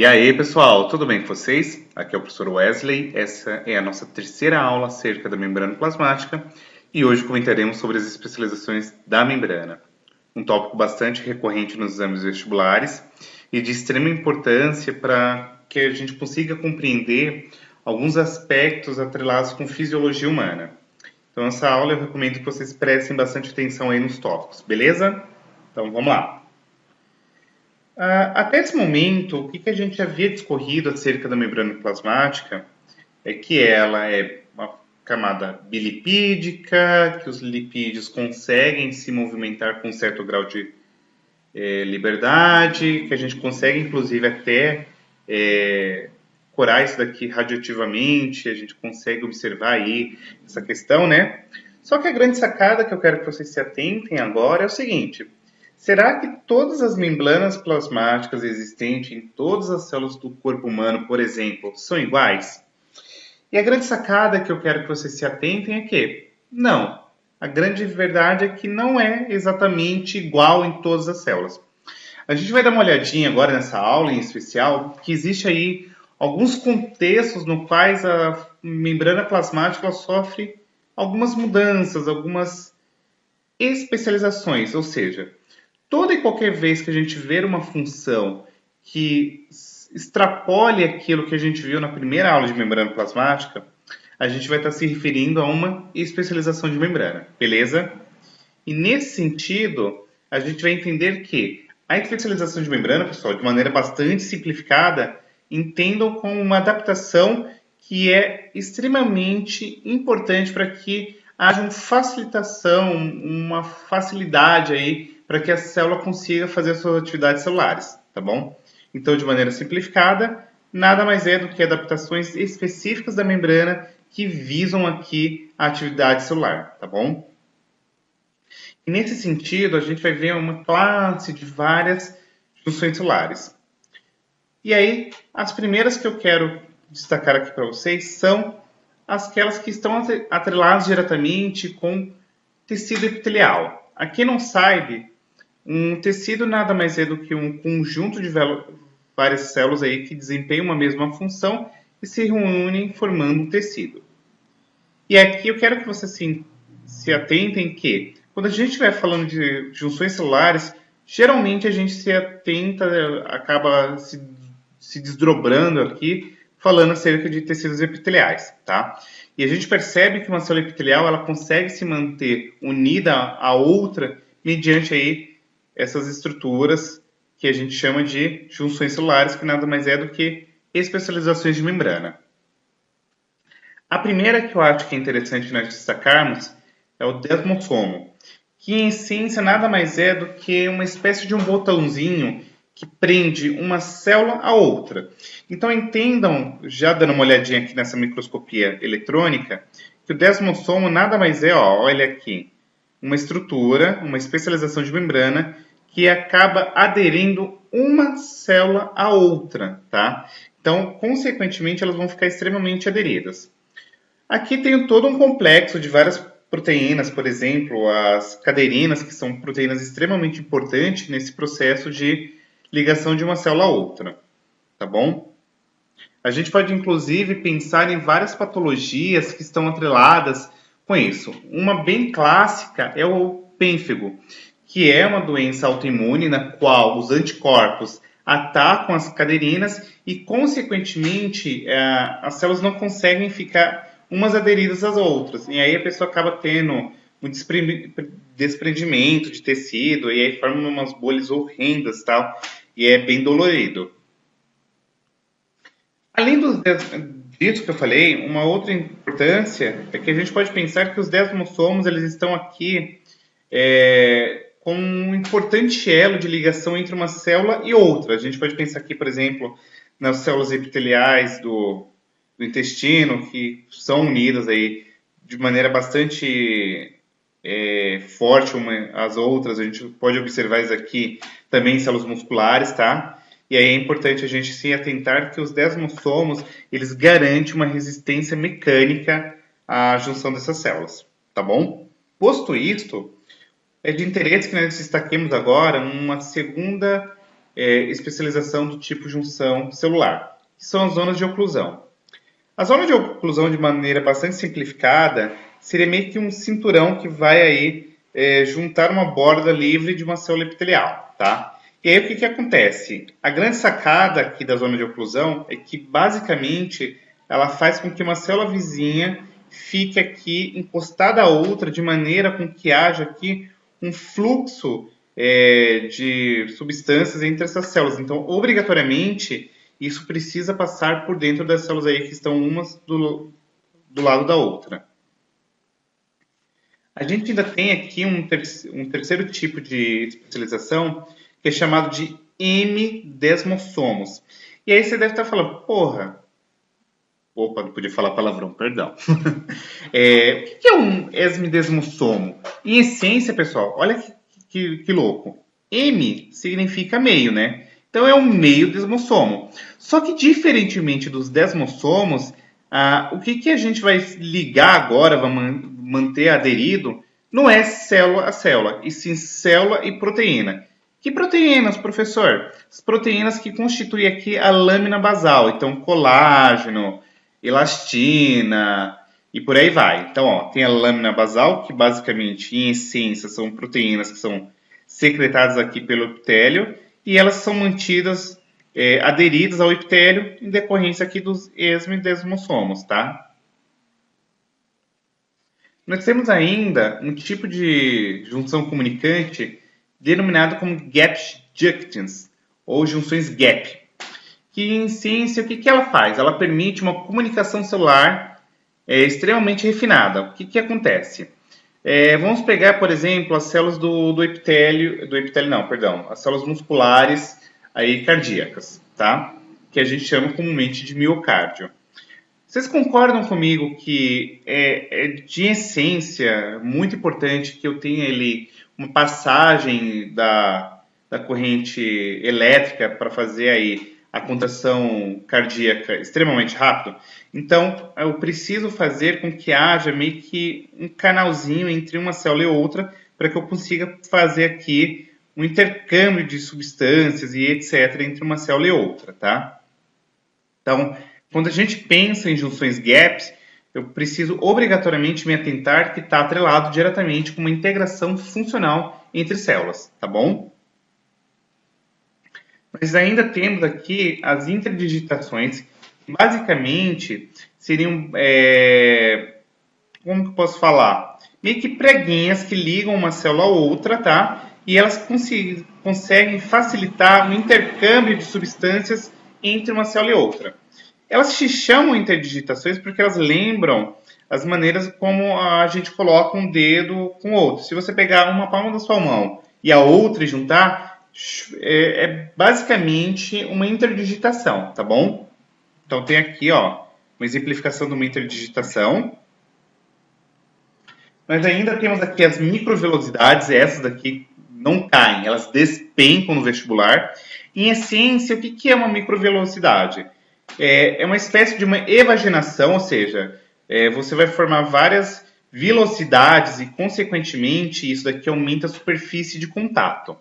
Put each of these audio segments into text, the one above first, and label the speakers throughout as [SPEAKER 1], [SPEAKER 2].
[SPEAKER 1] E aí, pessoal, tudo bem com vocês? Aqui é o professor Wesley. Essa é a nossa terceira aula acerca da membrana plasmática e hoje comentaremos sobre as especializações da membrana, um tópico bastante recorrente nos exames vestibulares e de extrema importância para que a gente consiga compreender alguns aspectos atrelados com fisiologia humana. Então, essa aula eu recomendo que vocês prestem bastante atenção aí nos tópicos, beleza? Então, vamos lá. Até esse momento, o que a gente havia discorrido acerca da membrana plasmática é que ela é uma camada bilipídica, que os lipídios conseguem se movimentar com um certo grau de liberdade, que a gente consegue inclusive até curar isso daqui radioativamente, a gente consegue observar aí essa questão, né? Só que a grande sacada que eu quero que vocês se atentem agora é o seguinte: será que todas as membranas plasmáticas existentes em todas as células do corpo humano, por exemplo, são iguais? E a grande sacada que eu quero que vocês se atentem é que não. A grande verdade é que não é exatamente igual em todas as células. A gente vai dar uma olhadinha agora nessa aula em especial, que existe aí alguns contextos no quais a membrana plasmática ela sofre algumas mudanças, algumas especializações, ou seja, toda e qualquer vez que a gente ver uma função que extrapole aquilo que a gente viu na primeira aula de membrana plasmática, a gente vai estar se referindo a uma especialização de membrana, beleza? E nesse sentido, a gente vai entender que a especialização de membrana, pessoal, de maneira bastante simplificada, entendam como uma adaptação que é extremamente importante para que haja uma facilitação, uma facilidade aí para que a célula consiga fazer as suas atividades celulares, tá bom? Então, de maneira simplificada, nada mais é do que adaptações específicas da membrana que visam aqui a atividade celular, tá bom? E nesse sentido, a gente vai ver uma classe de várias funções celulares. E aí, as primeiras que eu quero destacar aqui para vocês são aquelas que estão atreladas diretamente com tecido epitelial. A quem não sabe, um tecido nada mais é do que um conjunto de várias células aí que desempenham uma mesma função e se reúnem formando um tecido. E aqui eu quero que vocês se atentem que, quando a gente estiver falando de junções celulares, geralmente a gente se atenta, acaba se desdobrando aqui, falando acerca de tecidos epiteliais, tá? E a gente percebe que uma célula epitelial ela consegue se manter unida à outra mediante aí essas estruturas que a gente chama de junções celulares, que nada mais é do que especializações de membrana. A primeira que eu acho que é interessante nós destacarmos é o desmossomo, que em essência nada mais é do que uma espécie de um botãozinho que prende uma célula a outra. Então entendam, já dando uma olhadinha aqui nessa microscopia eletrônica, que o desmossomo nada mais é, ó, olha aqui, uma estrutura, uma especialização de membrana que acaba aderindo uma célula à outra, tá? Então, consequentemente, elas vão ficar extremamente aderidas. Aqui tem todo um complexo de várias proteínas, por exemplo, as caderinas, que são proteínas extremamente importantes nesse processo de ligação de uma célula a outra, tá bom? A gente pode, inclusive, pensar em várias patologias que estão atreladas com isso. Uma bem clássica é o pênfigo, que é uma doença autoimune na qual os anticorpos atacam as caderinas e, consequentemente, as células não conseguem ficar umas aderidas às outras. E aí a pessoa acaba tendo um desprendimento de tecido e aí forma umas bolhas horrendas, tal, e é bem dolorido. Além disso que eu falei, uma outra importância é que a gente pode pensar que os desmossomos eles estão aqui com um importante elo de ligação entre uma célula e outra. A gente pode pensar aqui, por exemplo, nas células epiteliais do intestino, que são unidas aí de maneira bastante forte uma às outras. A gente pode observar isso aqui também em células musculares, tá? E aí é importante a gente se atentar que os desmossomos, eles garantem uma resistência mecânica à junção dessas células, tá bom? Posto isto, é de interesse que nós destaquemos agora uma segunda especialização do tipo junção celular, que são as zonas de oclusão. A zona de oclusão, de maneira bastante simplificada, seria meio que um cinturão que vai aí juntar uma borda livre de uma célula epitelial, tá? E aí o que acontece? A grande sacada aqui da zona de oclusão é que basicamente ela faz com que uma célula vizinha fique aqui encostada a outra de maneira com que haja aqui um fluxo de substâncias entre essas células. Então, obrigatoriamente, isso precisa passar por dentro das células aí que estão umas do lado da outra. A gente ainda tem aqui um terceiro tipo de especialização que é chamado de hemidesmossomos. E aí você deve estar falando, porra, opa, não podia falar palavrão, perdão. O que é um hemidesmossomo? Em essência, pessoal, olha que louco. Hemi significa meio, né? Então é um meio desmossomo. Só que diferentemente dos desmossomos, o que a gente vai ligar agora, vai manter aderido, não é célula a célula, e sim célula e proteína. Que proteínas, professor? As proteínas que constituem aqui a lâmina basal, então colágeno, elastina e por aí vai. Então, ó, tem a lâmina basal, que basicamente, em essência, são proteínas que são secretadas aqui pelo epitélio e elas são mantidas aderidas ao epitélio em decorrência aqui dos hemidesmossomos, tá? Nós temos ainda um tipo de junção comunicante denominado como gap junctions, ou junções gap, que em ciência, o que ela faz? Ela permite uma comunicação celular extremamente refinada. O que acontece? Vamos pegar, por exemplo, as células do epitélio, as células musculares aí, cardíacas, tá? Que a gente chama comumente de miocárdio. Vocês concordam comigo que é de essência muito importante que eu tenha ali uma passagem da corrente elétrica para fazer aí a contração cardíaca extremamente rápido? Então, eu preciso fazer com que haja meio que um canalzinho entre uma célula e outra para que eu consiga fazer aqui um intercâmbio de substâncias e etc. entre uma célula e outra, tá? Então, quando a gente pensa em junções gaps, eu preciso obrigatoriamente me atentar que está atrelado diretamente com uma integração funcional entre células, tá bom? Mas ainda temos aqui as interdigitações, que basicamente seriam, como que eu posso falar? Meio que preguinhas que ligam uma célula a outra, tá? E elas conseguem facilitar o intercâmbio de substâncias entre uma célula e outra. Elas se chamam interdigitações porque elas lembram as maneiras como a gente coloca um dedo com o outro. Se você pegar uma palma da sua mão e a outra e juntar, é basicamente uma interdigitação, tá bom? Então tem aqui, ó, uma exemplificação de uma interdigitação. Nós ainda temos aqui as microvelocidades, essas daqui não caem, elas despencam no vestibular. Em essência, o que é uma microvelocidade? É uma espécie de uma evaginação, ou seja, você vai formar várias velocidades e, consequentemente, isso daqui aumenta a superfície de contato.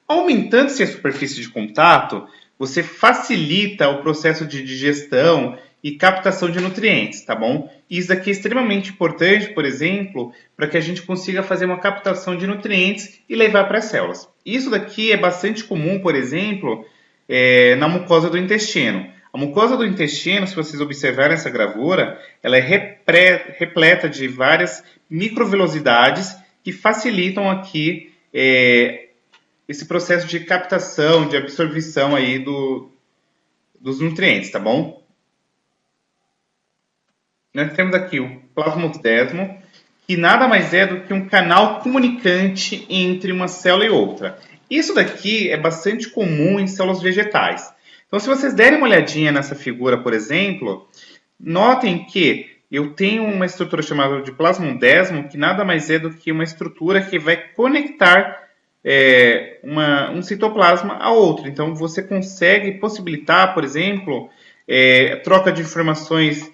[SPEAKER 1] Aumentando-se a superfície de contato, você facilita o processo de digestão e captação de nutrientes, tá bom? E isso daqui é extremamente importante, por exemplo, para que a gente consiga fazer uma captação de nutrientes e levar para as células. Isso daqui é bastante comum, por exemplo, na mucosa do intestino. A mucosa do intestino, se vocês observarem essa gravura, ela é repleta de várias microvelocidades que facilitam aqui esse processo de captação, de absorção aí dos nutrientes, tá bom? Nós temos aqui o plasmodesmo, que nada mais é do que um canal comunicante entre uma célula e outra. Isso daqui é bastante comum em células vegetais. Então, se vocês derem uma olhadinha nessa figura, por exemplo, notem que eu tenho uma estrutura chamada de plasmodesmo, que nada mais é do que uma estrutura que vai conectar um citoplasma a outro. Então, você consegue possibilitar, por exemplo, troca de informações,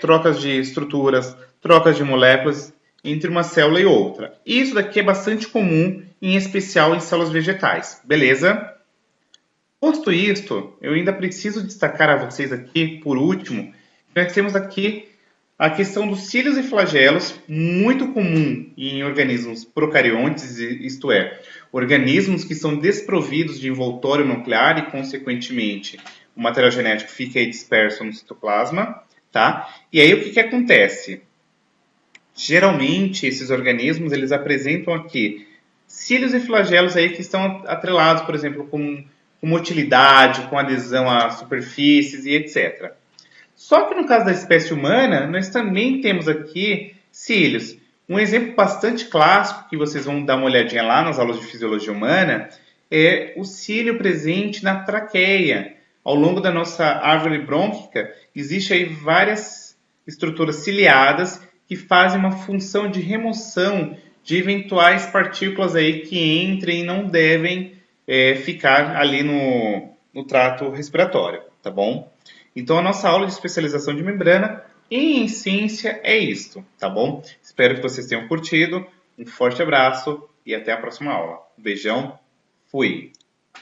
[SPEAKER 1] trocas de estruturas, trocas de moléculas entre uma célula e outra. Isso daqui é bastante comum, em especial em células vegetais, beleza? Posto isto, eu ainda preciso destacar a vocês aqui, por último, que nós temos aqui a questão dos cílios e flagelos, muito comum em organismos procariontes, isto é, organismos que são desprovidos de envoltório nuclear e, consequentemente, o material genético fica aí disperso no citoplasma, tá? E aí o que acontece? Geralmente, esses organismos, eles apresentam aqui cílios e flagelos aí que estão atrelados, por exemplo, com motilidade, com adesão a superfícies e etc. Só que no caso da espécie humana, nós também temos aqui cílios. Um exemplo bastante clássico, que vocês vão dar uma olhadinha lá nas aulas de fisiologia humana, é o cílio presente na traqueia. Ao longo da nossa árvore brônquica, existe aí várias estruturas ciliadas que fazem uma função de remoção de eventuais partículas aí que entrem e não devem ficar ali no trato respiratório, tá bom? Então, a nossa aula de especialização de membrana, em essência, é isto, tá bom? Espero que vocês tenham curtido. Um forte abraço e até a próxima aula. Um beijão, fui!